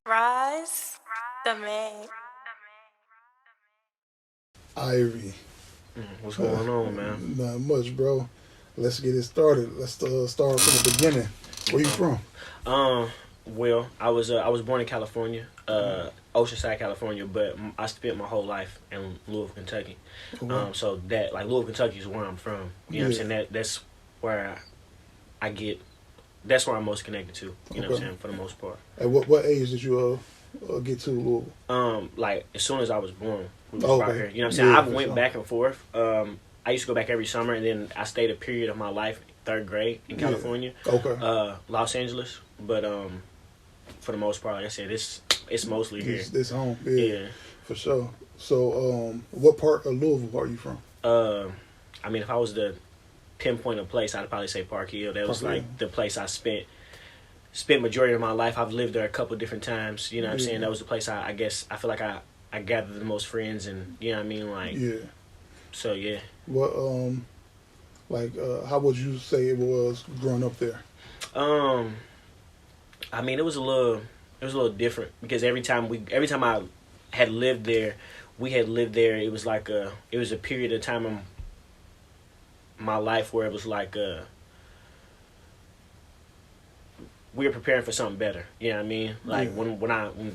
Rise the Mag. IVRY. What's going on, man? Not much, bro. Let's get it started. Let's start from the beginning. Where you from? Well, I was born in California, Oceanside, California, but I spent my whole life in Louisville, Kentucky. Okay. So that like Louisville, Kentucky is where I'm from. You know what I'm saying? That's where I get. That's where I'm most connected to. You know what I'm saying? For the most part. At what age did you get to Louisville? Like as soon as I was born, we was Okay. out here. You know what I'm saying? Yeah, I for went sure. back and forth. I used to go back every summer, and then I stayed a period of my life, third grade in California, Okay. Los Angeles. But for the most part, like I said, it's mostly here. This home. Yeah, Yeah. for sure. So, what part of Louisville are you from? I mean, if I was to pinpoint a place, I'd probably say Park Hill. That was Park Hill. like the place I spent majority of my life. I've lived there a couple different times. You know what I'm saying? That was the place I guess I feel like I gathered the most friends, and you know what I mean? Like, Yeah. so yeah. What how would you say it was growing up there? I mean, it was a little different because every time I had lived there, it was like it was a period of time in my life where it was like we were preparing for something better. You know what I mean? Like when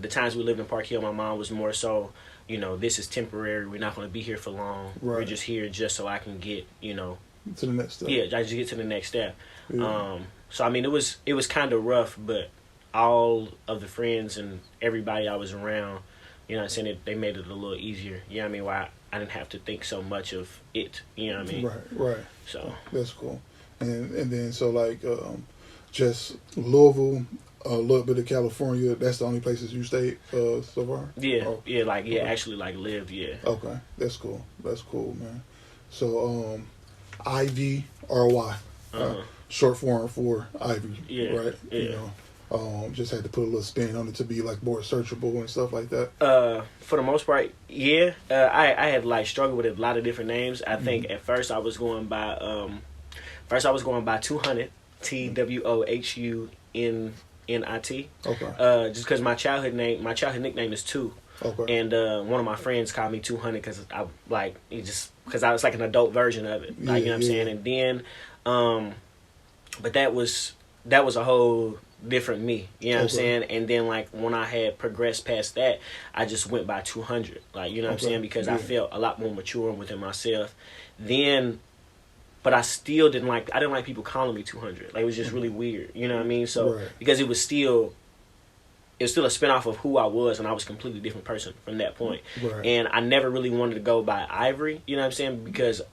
the times we lived in Park Hill, my mom was more so, you know, this is temporary. We're not going to be here for long. Right. We're just here just so I can get, you know, To the next step. yeah, I just get to the next step. Yeah. So I mean, it was kind of rough, but all of the friends and everybody I was around, you know what I'm saying, they made it a little easier. You know what I mean? Why I didn't have to think so much of it. You know what I mean? Right. So That's cool. And then so like just Louisville, a little bit of California. That's the only places you stayed so far. yeah, Oh, okay. Actually like lived, yeah. okay, that's cool. That's cool, man. So IVRY, Uh-huh. short form for Ivy. Yeah, Right. yeah. You know, just had to put a little spin on it to be like more searchable and stuff like that. For the most part, yeah. I had like struggled with a lot of different names. I think at first I was going by 200, TWOHUNNIT. Okay. Just because my childhood nickname is Two. Okay. And one of my friends called me 200 because I like it just because I was like an adult version of it, like you know what I'm saying. And then, but that was a whole different me, you know what I'm saying. And then like when I had progressed past that, I just went by 200, like you know what I'm saying, because I felt a lot more mature within myself. Then, but I didn't like people calling me 200. Like it was just really weird, you know what I mean. So because it was still a spinoff of who I was, and I was a completely different person from that point. Right. And I never really wanted to go by Ivory, you know what I'm saying, because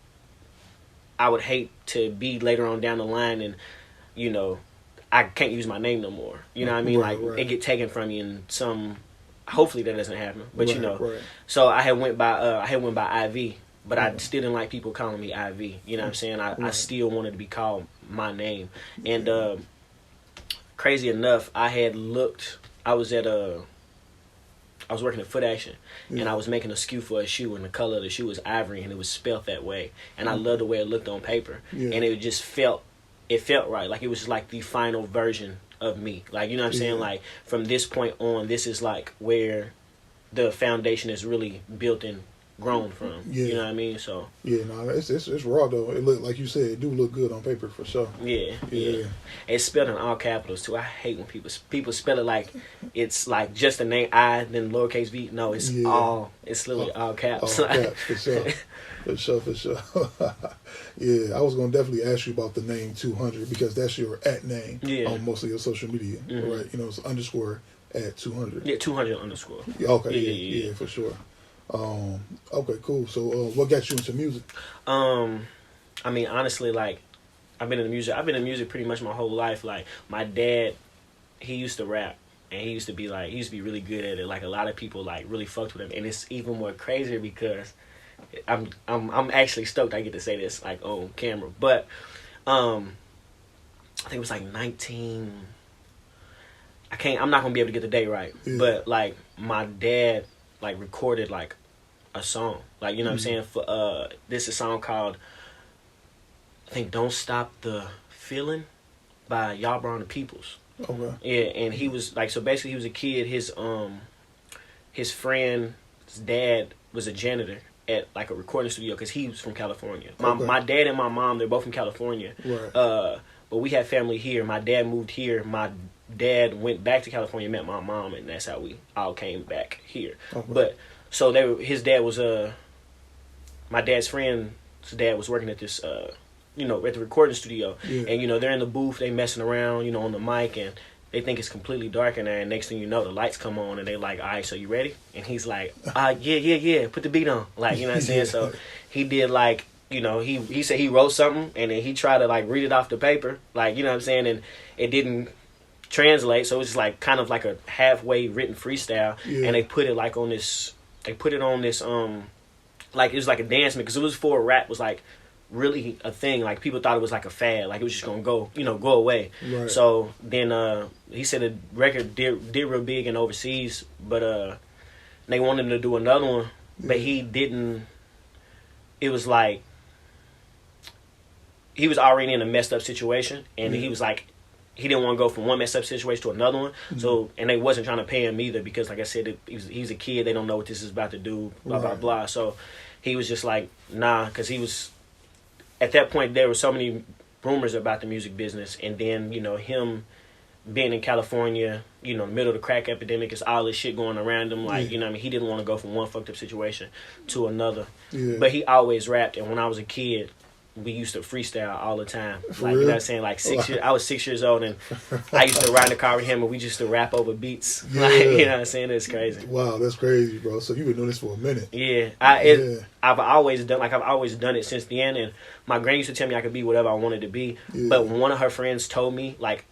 I would hate to be later on down the line and, you know, I can't use my name no more. You know what I mean? Right, like right. it get taken from you in some. Hopefully that doesn't happen, but you know. Right. So I had went by IV, but I still didn't like people calling me IV. You know what I'm saying? I still wanted to be called my name, and crazy enough, I was working at Foot Action, and I was making a SKU for a shoe, and the color of the shoe was ivory, and it was spelt that way. And I loved the way it looked on paper, and it just felt right. Like it was like the final version of me. Like, you know what I'm saying? Like from this point on, this is like where the foundation is really built and grown from. You know what I mean? So yeah, no, it's raw though. It look like you said, it do look good on paper for sure. yeah. It's spelled in all capitals too. I hate when people spell it like it's like just the name I then lowercase v. No, it's literally all caps. All caps for sure. for sure. Yeah, I was gonna definitely ask you about the name 200 because that's your at name on most of your social media, right? You know, it's underscore at 200. Yeah, 200 underscore. Yeah, okay, yeah, for sure. Okay, cool. So, what got you into music? I mean, honestly, like I've been in music pretty much my whole life. Like my dad, he used to rap, and he used to be really good at it. Like a lot of people like really fucked with him, and it's even more crazier because I'm actually stoked I get to say this like on camera. But I think it was like 19. I'm not gonna be able to get the day right, but like my dad like recorded like a song, like you know what I'm saying, for this is a song called I think Don't Stop the Feeling by Y'all Brown the Peoples. Okay. Yeah, and he was like, so basically he was a kid. His friend's dad was a janitor at like a recording studio because he was from California. My dad and my mom, they're both from California. Right. But we had family here. My dad moved here. My dad went back to California, met my mom, and that's how we all came back here. Okay. But so his dad was my dad's friend's dad was working at this at the recording studio, and they're in the booth, they messing around, on the mic, and they think it's completely dark in there, and next thing you know, the lights come on, and they like, all right, so you ready? And he's like, yeah, put the beat on, like, you know what I'm saying? So he did like, he said he wrote something, and then he tried to like read it off the paper, like, you know what I'm saying, and it didn't translate, so it was just like kind of like a halfway written freestyle, and they put it on this like it was like a dance because it was before rap was like really a thing. Like people thought it was like a fad, like it was just gonna go away. Right. So then he said the record did real big in overseas, but they wanted him to do another one, but he didn't. It was like he was already in a messed up situation, and he was like, he didn't want to go from one messed up situation to another one. So, and they wasn't trying to pay him either because, like I said, he's a kid. They don't know what this is about to do, blah, blah, blah. So he was just like, nah, because he was, at that point, there were so many rumors about the music business. And then, him being in California, in the middle of the crack epidemic, it's all this shit going around him. Like, he didn't want to go from one fucked up situation to another. Yeah. But he always rapped. And when I was a kid, we used to freestyle all the time. Like, you know what I'm saying? Like 6 years, I was 6 years old, and I used to ride in the car with him, and we used to rap over beats. Yeah. Like, you know what I'm saying? It's crazy. Wow, that's crazy, bro. So you've been doing this for a minute. Yeah. I've always done it since the end, and my granny used to tell me I could be whatever I wanted to be. Yeah. But one of her friends told me, like,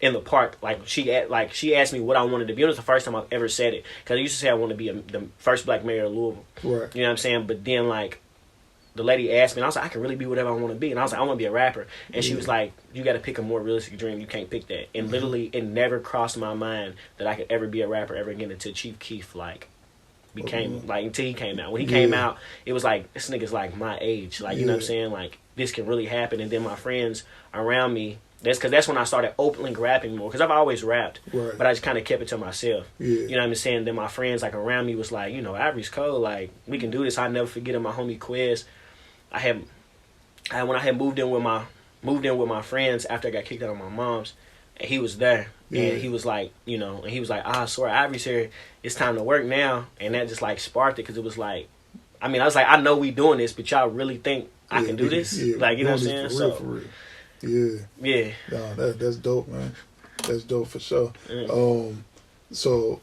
in the park, like she asked me what I wanted to be. It was the first time I've ever said it, because I used to say I wanted to be the first black mayor of Louisville. Right. You know what I'm saying? But then, like, the lady asked me, and I was like, I can really be whatever I want to be. And I was like, I want to be a rapper. And she was like, you got to pick a more realistic dream. You can't pick that. And literally, it never crossed my mind that I could ever be a rapper ever again until Chief Keef, until he came out. When he came out, it was like, this nigga's like my age. Like, you know what I'm saying? Like, this can really happen. And then my friends around me, that's when I started openly rapping more. Because I've always rapped, but I just kind of kept it to myself. You know what I'm saying? Then my friends, like, around me was like, Ivory's cold. Like, we can do this. I'll never forget it. My homie Quez, when I had moved in with my friends after I got kicked out of my mom's, and he was there, and he was like, I swear Ivory's here, it's time to work now. And that just like sparked it, because it was like, I was like, I know we doing this, but y'all really think I can do this? Like, you know what I'm saying? For real. Yeah. No, that's dope, man. That's dope for sure. So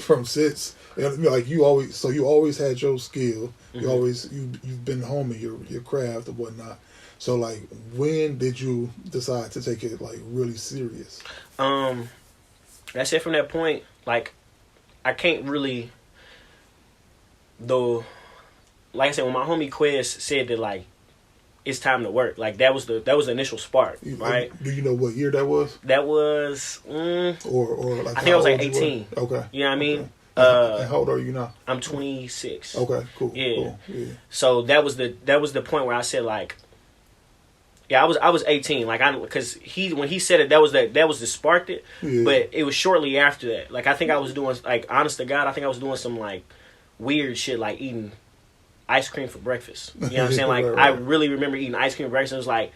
from sits, like you always had your skill. You've been honing your craft and whatnot. So like, when did you decide to take it like really serious? That's it. From that point, like, I can't really, though. Like I said, when my homie Quez said that, like, it's time to work, like, that was the initial spark, right? Do you know what year that was? That was or like, I think I was like 18. Okay. You know what I mean? And how old are you now? I'm 26. Okay, cool. Yeah. Cool. Yeah. So that was the point where I said, like, I was 18, like, because when he said it, that was the spark it. Yeah. But it was shortly after that. Like, I think I was doing, like, honest to God, I think I was doing some like weird shit, like eating ice cream for breakfast. You know what I'm saying? Like, right. I really remember eating ice cream for breakfast. It was like,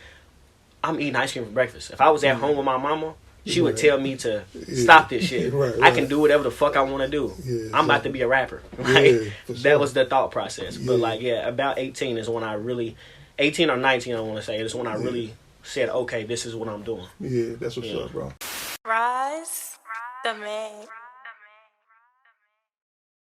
I'm eating ice cream for breakfast. If I was at home with my mama, she would tell me to stop this shit. Right. I can do whatever the fuck I want to do. I'm about to be a rapper. Like, that was the thought process. But like, about 18 is when I really, 18 or 19, I want to say, is when I really said, okay, this is what I'm doing. Yeah, that's what's up, bro. Rise the Mag.